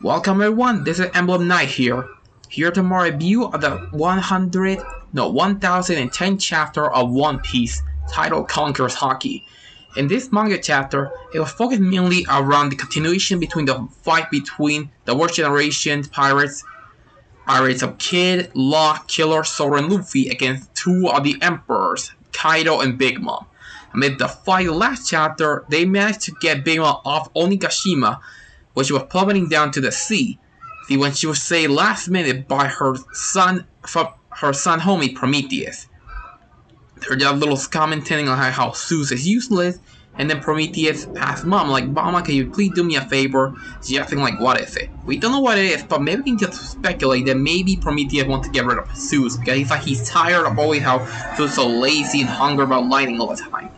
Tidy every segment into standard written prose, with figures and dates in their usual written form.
Welcome everyone, this is Emblem Knight here. Here to my review of the 1010 chapter of One Piece, titled Conqueror's Haki. In this manga chapter, it was focused mainly around the continuation between the fight between the Worst Generation pirates of Kid, Law, Killer, Zoro, and Luffy against two of the Emperors, Kaido and Big Mom. Amid the fight last chapter, they managed to get Big Mom off Onigashima, which was plummeting down to the sea. See, when she was saved last minute by her son homie Prometheus. They're just little commenting on how Zeus is useless, and then Prometheus asked Mom, like, Mama, can you please do me a favor? She's asking, like, what is it? We don't know what it is, but maybe we can just speculate that maybe Prometheus wants to get rid of Zeus, because he's tired of always how Zeus is so lazy and hungry about lightning all the time.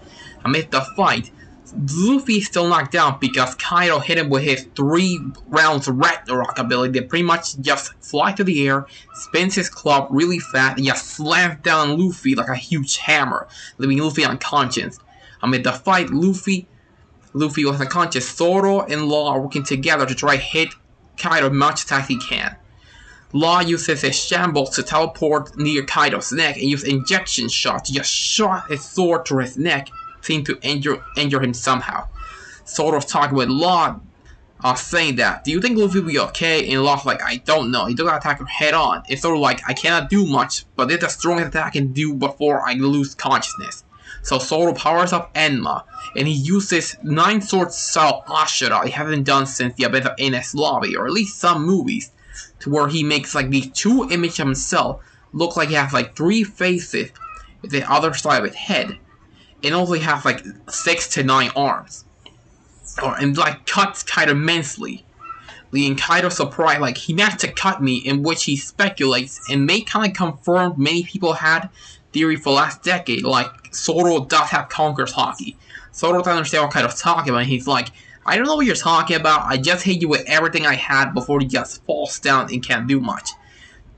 Amid the fight, Luffy is still knocked down because Kaido hit him with his 3 rounds red rock ability that pretty much just flies through the air, spins his club really fast, and just slams down Luffy like a huge hammer, leaving Luffy unconscious. Amid the fight, Luffy was unconscious. Zoro and Law are working together to try to hit Kaido as much as he can. Law uses his shambles to teleport near Kaido's neck and use injection shots to just shot his sword through his neck, seem to injure him somehow. Zoro's talking with Law, saying that, do you think Luffy will be okay? And Law's like, I don't know. He doesn't attack him head on. It's sort of like, I cannot do much, but it's the strongest attack I can do before I lose consciousness. So Zoro powers up Enma, and he uses 9 Sword style Ashura he hasn't done since the Abyss of Ines Lobby, or at least some movies, to where he makes like these 2 images of himself look like he has like 3 faces with the other side of his head. And also he has like 6 to 9 arms. And like cuts Kaido immensely. Leaving Kaido surprised, like, he managed to cut me, in which he speculates and may kind of confirm many people had theory for the last decade, like Zoro does have Conqueror's Haki. Zoro doesn't understand what Kaido's talking about, and he's like, I don't know what you're talking about, I just hit you with everything I had before he just falls down and can't do much.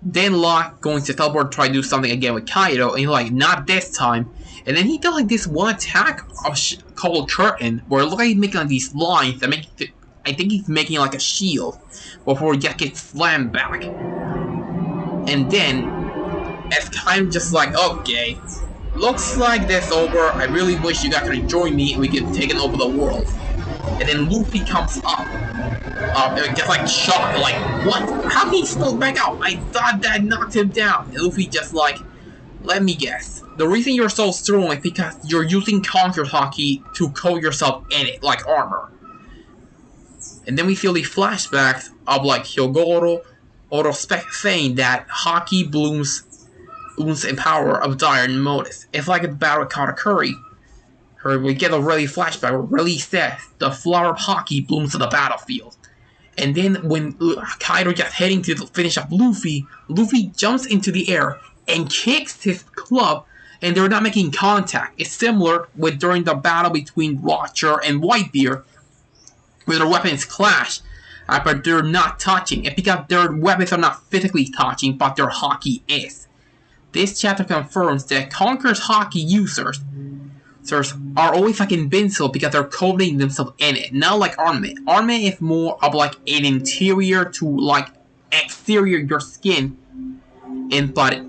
Then Locke going to teleport to try to do something again with Kaido, and he's like, not this time. And then he does like this one attack called Curtain, where it looks like he's making like these lines that make it, I think he's making like a shield before he just gets slammed back. And then, as Kaido just like, okay, looks like this over, I really wish you guys could join me and we could take over the world. And then Luffy comes up, just like shocked, like, what? How did he still back out? I thought that knocked him down. And Luffy just like, let me guess. The reason you're so strong is because you're using Conqueror's Haki to coat yourself in it, like armor. And then we feel the flashbacks of like Hyogoro saying that Haki blooms in power of Dire and Modus. It's like a battle with Katakuri. We get a really flashback where really says the flower of Haki blooms on the battlefield. And then when Kaido just heading to finish up Luffy, Luffy jumps into the air and kicks his club, and they're not making contact. It's similar with during the battle between Roger and Whitebeard, where their weapons clash, but they're not touching. It's because their weapons are not physically touching, but their Haki is. This chapter confirms that Conqueror's Haki users are always like invincible because they're coating themselves in it, not like armament. Armament is more of like an interior to like exterior your skin, and but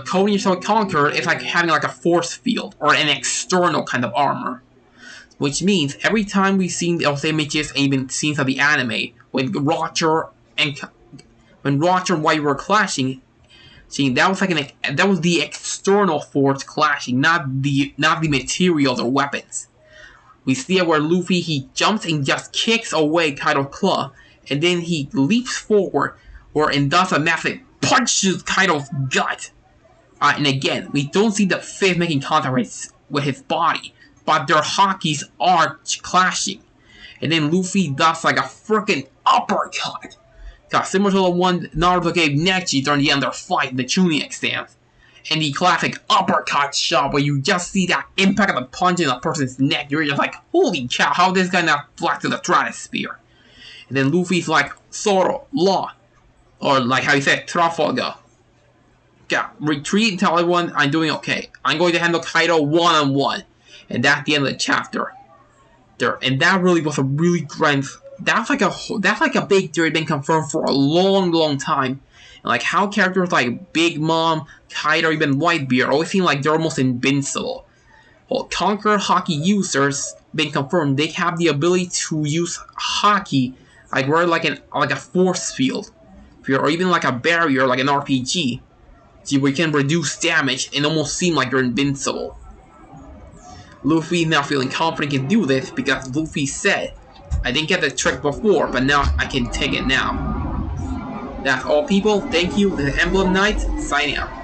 coating yourself with Conqueror is like having like a force field or an external kind of armor. Which means every time we've seen those images and even scenes of the anime when Roger and White were clashing, seeing that was like that was the external force clashing, not the materials or weapons. We see it where Luffy, he jumps and just kicks away Kaido's claw, and then he leaps forward, and does a massive punches Kaido's gut. And again, we don't see the fist making contact with his body, but their Hakis are clashing. And then Luffy does like a freaking uppercut, similar to the one Naruto gave Neji during the end of their fight in the Chunin exams. And the classic uppercut shot where you just see that impact of the punch in a person's neck. You're just like, holy cow, how this guy not flat to the stratosphere? And then Luffy's like, Zoro, Law, or like how he said, Trafalgar. Yeah, retreat and tell everyone I'm doing okay. I'm going to handle Kaido one-on-one. And that's the end of the chapter. And that really was a really grand that's like a big theory been confirmed for a long time. Like how characters like Big Mom, Kite, or even Whitebeard always seem like they're almost invincible. Well, Conquer Haki users been confirmed they have the ability to use Haki like we're like a force field, or even like a barrier like an RPG. So we can reduce damage and almost seem like they're invincible. Luffy is now feeling confident he can do this because Luffy said, I didn't get the trick before, but now I can take it now. That's all, people. Thank you. This is Emblem Knight, signing out.